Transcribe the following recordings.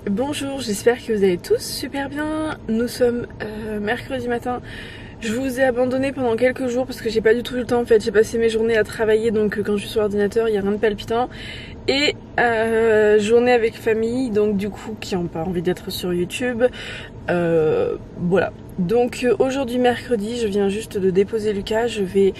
Bonjour, j'espère que vous allez tous super bien. Nous sommes mercredi matin. Je vous ai abandonné pendant quelques jours parce que j'ai pas du tout eu le temps en fait. J'ai passé mes journées à travailler, donc quand je suis sur l'ordinateur il n'y a rien de palpitant. Et journée avec famille, donc du coup qui n'ont pas envie d'être sur YouTube. Voilà. Donc aujourd'hui mercredi, je viens juste de déposer Lucas. Je vais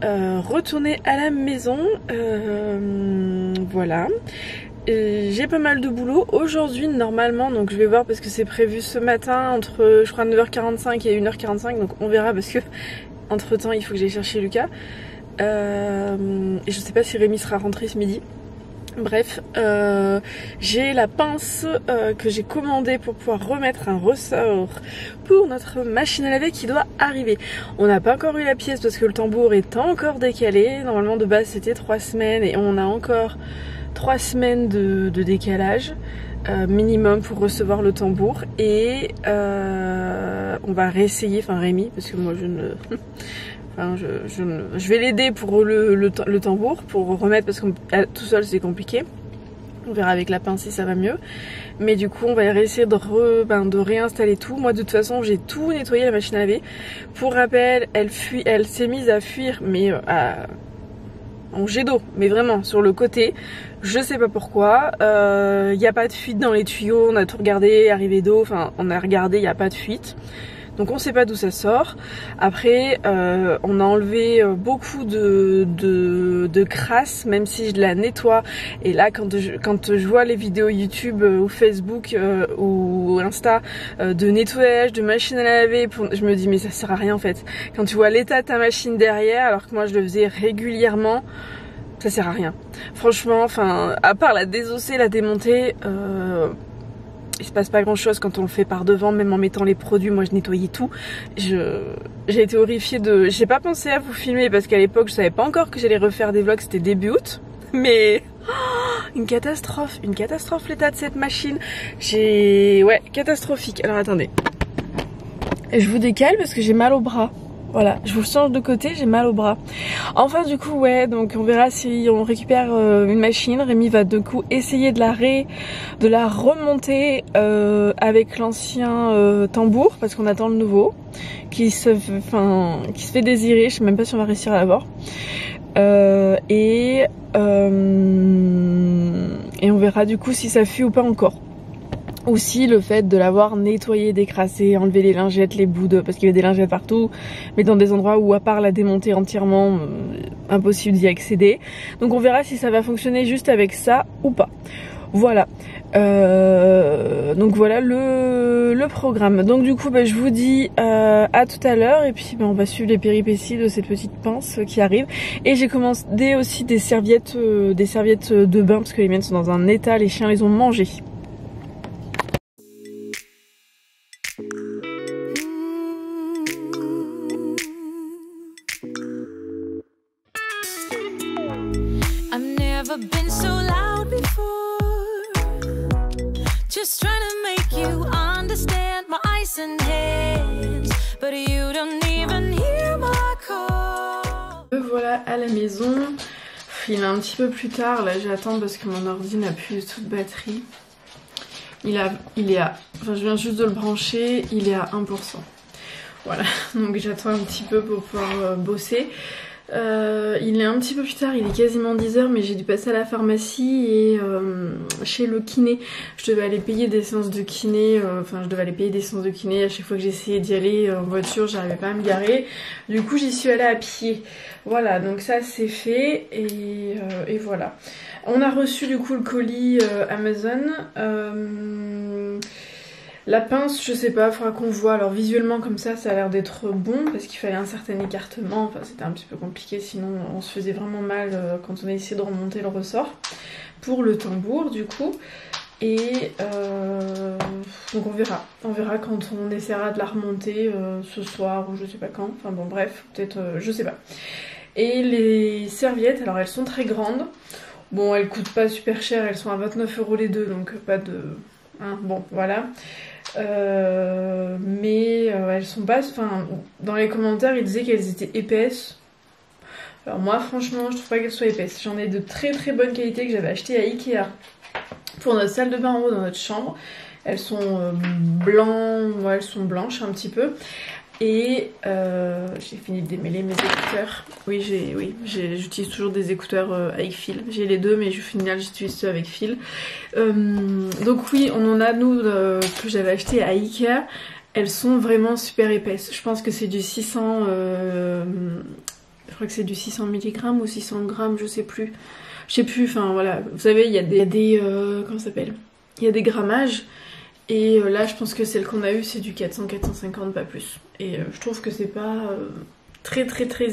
retourner à la maison. Voilà. J'ai pas mal de boulot aujourd'hui normalement, donc je vais voir parce que c'est prévu ce matin entre je crois 9h45 et 1h45, donc on verra parce que entre temps il faut que j'aille chercher Lucas et je sais pas si Rémi sera rentré ce midi. Bref, j'ai la pince que j'ai commandée pour pouvoir remettre un ressort pour notre machine à laver qui doit arriver. On n'a pas encore eu la pièce parce que le tambour est encore décalé. Normalement de base c'était 3 semaines et on a encore 3 semaines de décalage minimum pour recevoir le tambour. Et on va réessayer, enfin Rémi, parce que moi je ne... Enfin, je vais l'aider pour le tambour, pour remettre, parce que tout seul c'est compliqué. On verra avec la pince si ça va mieux. Mais du coup on va réessayer de réinstaller tout. Moi de toute façon j'ai tout nettoyé la machine à laver. Pour rappel, elle s'est mise à fuir, mais en jet d'eau, mais vraiment sur le côté. Je sais pas pourquoi. Y a pas de fuite dans les tuyaux, on a tout regardé, arrivée d'eau, enfin on a regardé, y a pas de fuite. Donc on sait pas d'où ça sort. Après on a enlevé beaucoup de crasse, même si je la nettoie. Et là quand je vois les vidéos YouTube ou Facebook ou Insta de nettoyage de machine à laver, je me dis mais ça sert à rien en fait. Quand tu vois l'état de ta machine derrière, alors que moi je le faisais régulièrement, ça sert à rien. Franchement, enfin à part la désosser, la démonter, il se passe pas grand chose quand on le fait par devant, même en mettant les produits. Moi je nettoyais tout. J'ai été horrifiée de... J'ai pas pensé à vous filmer parce qu'à l'époque je savais pas encore que j'allais refaire des vlogs, c'était début août. Mais une catastrophe l'état de cette machine. Ouais, catastrophique. Alors attendez. Je vous décale parce que j'ai mal au bras. Voilà, je vous change de côté, j'ai mal au bras. Enfin du coup ouais, donc on verra si on récupère une machine. Rémi va du coup essayer de la remonter avec l'ancien tambour, parce qu'on attend le nouveau qui se fait désirer. Je sais même pas si on va réussir à l'avoir. Et on verra du coup si ça fuit ou pas encore. Aussi le fait de l'avoir nettoyé, décrassé, enlever les lingettes, les bouts de... parce qu'il y avait des lingettes partout, mais dans des endroits où à part la démonter entièrement, impossible d'y accéder. Donc on verra si ça va fonctionner juste avec ça ou pas. Voilà. Donc voilà le programme. Donc du coup je vous dis à tout à l'heure, et puis on va suivre les péripéties de cette petite pince qui arrive. Et j'ai commandé aussi des serviettes de bain parce que les miennes sont dans un état, les chiens les ont mangées. Been so loud before, just trying to make you understand my ice and hands, but you don't even hear my call. Me voilà à la maison. Il est un petit peu plus tard, là j'attends parce que mon ordi n'a plus toute batterie. Enfin je viens juste de le brancher, il est à 1%. Voilà, donc j'attends un petit peu pour pouvoir bosser. Il est un petit peu plus tard, il est quasiment 10h, mais j'ai dû passer à la pharmacie et chez le kiné. Je devais aller payer des séances de kiné, à chaque fois que j'essayais d'y aller en voiture, j'arrivais pas à me garer. Du coup j'y suis allée à pied. Voilà, donc ça c'est fait et voilà. On a reçu du coup le colis Amazon. La pince, je sais pas, faudra qu'on voit. Alors visuellement comme ça a l'air d'être bon parce qu'il fallait un certain écartement. Enfin c'était un petit peu compliqué, sinon on se faisait vraiment mal quand on a essayé de remonter le ressort pour le tambour du coup. Et donc on verra quand on essaiera de la remonter ce soir ou je sais pas quand. Enfin bon bref, peut-être je sais pas. Et les serviettes, alors elles sont très grandes. Bon elles coûtent pas super cher, elles sont à 29 € les deux, donc pas de... Hein, bon voilà. Mais elles sont pas... Enfin, dans les commentaires ils disaient qu'elles étaient épaisses. Alors moi franchement je trouve pas qu'elles soient épaisses. J'en ai de très très bonne qualité que j'avais acheté à Ikea pour notre salle de bain en haut dans notre chambre. Elles sont elles sont blanches un petit peu. Et j'ai fini de démêler mes écouteurs. Oui, j'utilise toujours des écouteurs avec fil. J'ai les deux, mais au final j'utilise ceux avec fil. Donc oui, on en a nous que j'avais acheté à Ikea. Elles sont vraiment super épaisses. Je pense que c'est du 600... je crois que c'est du 600 mg ou 600 grammes, je sais plus. Je sais plus, enfin voilà. Vous savez, il y a des comment ça s'appelle ? Il y a des grammages. Et là, je pense que celle qu'on a eue, c'est du 400-450, pas plus. Et je trouve que c'est pas très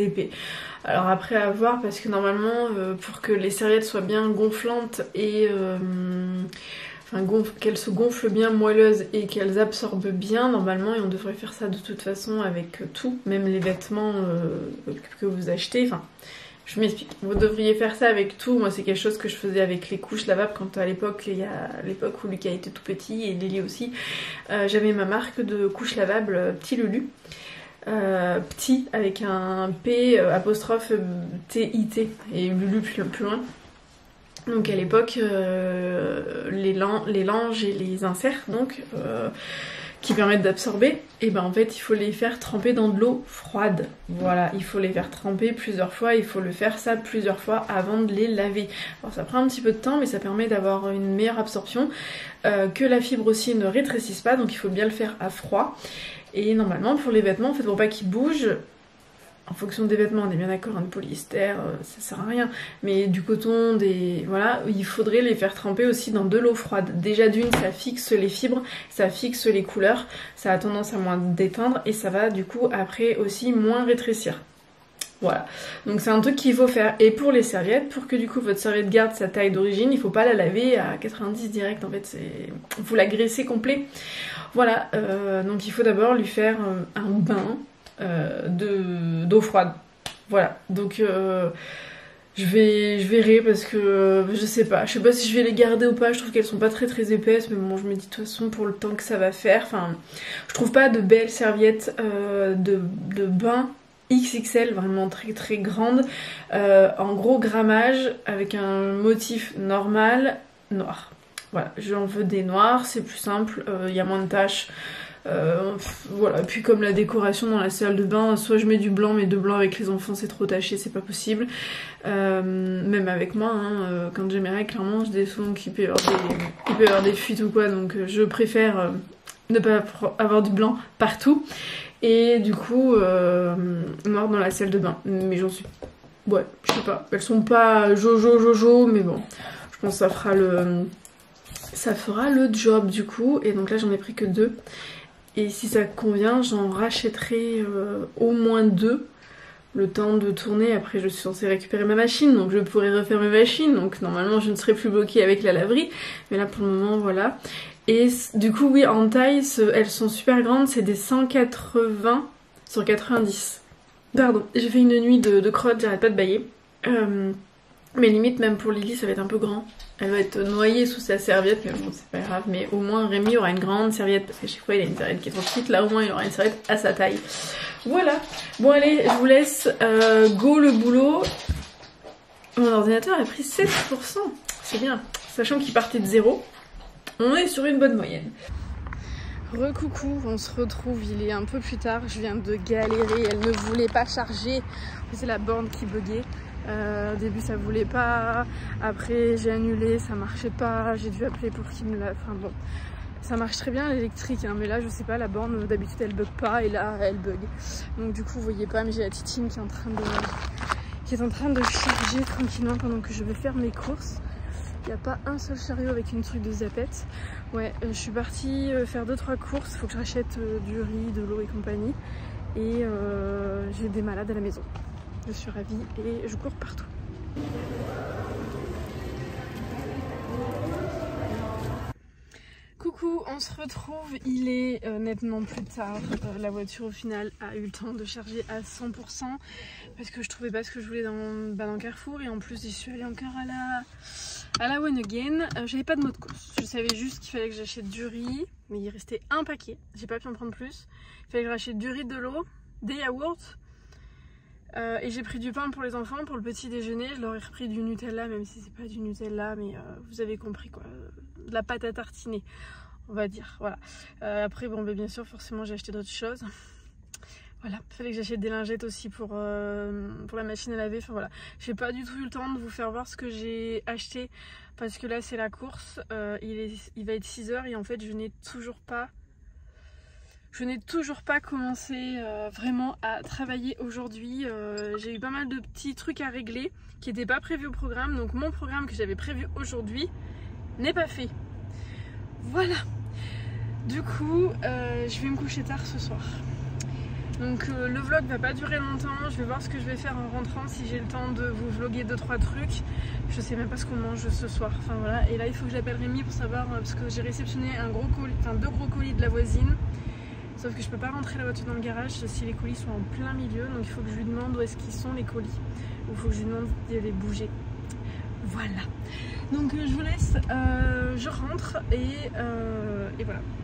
épais. Alors après, à voir, parce que normalement, pour que les serviettes soient bien gonflantes et... qu'elles se gonflent bien moelleuses et qu'elles absorbent bien, normalement, et on devrait faire ça de toute façon avec tout, même les vêtements que vous achetez, enfin... Je m'explique, vous devriez faire ça avec tout. Moi c'est quelque chose que je faisais avec les couches lavables quand à l'époque, il y a l'époque où Lucas était tout petit et Lily aussi. J'avais ma marque de couches lavables Petit Lulu. Petit avec un P apostrophe TIT et Lulu plus loin. Donc à l'époque, les langes et les inserts donc... qui permettent d'absorber, et ben en fait il faut les faire tremper dans de l'eau froide. Voilà, il faut les faire tremper plusieurs fois, il faut le faire ça plusieurs fois avant de les laver. Alors ça prend un petit peu de temps, mais ça permet d'avoir une meilleure absorption, que la fibre aussi ne rétrécisse pas, donc il faut bien le faire à froid. Et normalement pour les vêtements, en fait pour pas qu'ils bougent, en fonction des vêtements, on est bien d'accord, de polyester, ça sert à rien. Mais du coton, voilà, il faudrait les faire tremper aussi dans de l'eau froide. Déjà d'une, ça fixe les fibres, ça fixe les couleurs, ça a tendance à moins déteindre et ça va du coup après aussi moins rétrécir. Voilà, donc c'est un truc qu'il faut faire. Et pour les serviettes, pour que du coup votre serviette garde sa taille d'origine, il faut pas la laver à 90 direct, en fait, vous la graissez complet. Voilà, donc il faut d'abord lui faire un bain d'eau froide. Voilà, donc je verrai parce que je sais pas si je vais les garder ou pas. Je trouve qu'elles sont pas très épaisses, mais bon, je me dis de toute façon pour le temps que ça va faire, enfin je trouve pas de belles serviettes de bain XXL, vraiment très grande, en gros grammage avec un motif normal noir. Voilà, j'en veux des noirs, c'est plus simple, il y a moins de taches. Voilà, puis comme la décoration dans la salle de bain, soit je mets du blanc, mais de blanc avec les enfants c'est trop taché, c'est pas possible. Même avec moi, hein, quand j'ai mes règles, clairement j'ai des souvent qu'il peut y avoir des fuites ou quoi, donc je préfère ne pas avoir du blanc partout. Et du coup, noir dans la salle de bain, mais j'en suis... Ouais, je sais pas, elles sont pas jojo, mais bon, je pense que ça fera le job du coup. Et donc là j'en ai pris que 2. Et si ça convient, j'en rachèterai au moins 2. Le temps de tourner, après je suis censée récupérer ma machine, donc je pourrai refaire ma machine. Donc normalement je ne serai plus bloquée avec la laverie. Mais là pour le moment, voilà. Et du coup oui, en taille, elles sont super grandes, c'est des 180 sur 90. Pardon, j'ai fait une nuit de crotte, j'arrête pas de bailler. Mais limite même pour Lily ça va être un peu grand. Elle va être noyée sous sa serviette, mais bon c'est pas grave. Mais au moins Rémi aura une grande serviette, parce qu'à chaque fois il a une serviette qui est trop petite. Là au moins il aura une serviette à sa taille. Voilà, bon allez, je vous laisse go le boulot. Mon ordinateur a pris 7%, c'est bien. Sachant qu'il partait de 0, on est sur une bonne moyenne. Recoucou, on se retrouve, il est un peu plus tard, je viens de galérer, elle ne voulait pas charger, c'est la borne qui buguait. Au début ça voulait pas, après j'ai annulé, ça marchait pas, j'ai dû appeler pour qu'il me la... Enfin bon, ça marche très bien l'électrique, hein, mais là je sais pas, la borne d'habitude elle bug pas et là elle bug. Donc du coup vous voyez pas, mais j'ai la titine qui est en train de charger tranquillement pendant que je vais faire mes courses. Il n'y a pas un seul chariot avec une truc de zapette. Ouais, je suis partie faire 2-3 courses, faut que je rachète du riz, de l'eau et compagnie. Et j'ai des malades à la maison. Je suis ravie et je cours partout. Coucou, on se retrouve, il est nettement plus tard. La voiture au final a eu le temps de charger à 100% parce que je trouvais pas ce que je voulais dans Carrefour, et en plus j'y suis allée encore à la One Again. J'avais pas de mot de course, je savais juste qu'il fallait que j'achète du riz, mais il restait un paquet, j'ai pas pu en prendre plus. Il fallait que j'achète du riz, de l'eau, des yaourts, Et j'ai pris du pain pour les enfants pour le petit déjeuner. Je leur ai repris du Nutella, même si c'est pas du Nutella, mais vous avez compris quoi, de la pâte à tartiner, on va dire. Voilà. Après bon, bien sûr, forcément j'ai acheté d'autres choses. Voilà, il fallait que j'achète des lingettes aussi pour la machine à laver. Enfin voilà, j'ai pas du tout eu le temps de vous faire voir ce que j'ai acheté parce que là c'est la course. Il va être 6 h et en fait je n'ai toujours pas commencé vraiment à travailler aujourd'hui. J'ai eu pas mal de petits trucs à régler qui n'étaient pas prévus au programme. Donc mon programme que j'avais prévu aujourd'hui n'est pas fait. Voilà. Du coup, je vais me coucher tard ce soir. Donc le vlog va pas durer longtemps. Je vais voir ce que je vais faire en rentrant, si j'ai le temps de vous vlogger 2-3 trucs. Je sais même pas ce qu'on mange ce soir. Enfin voilà. Et là il faut que j'appelle Rémi pour savoir, parce que j'ai réceptionné un gros colis, enfin 2 gros colis de la voisine. Sauf que je peux pas rentrer la voiture dans le garage si les colis sont en plein milieu. Donc il faut que je lui demande où est-ce qu'ils sont les colis. Ou il faut que je lui demande de les bouger. Voilà. Donc je vous laisse, je rentre et voilà.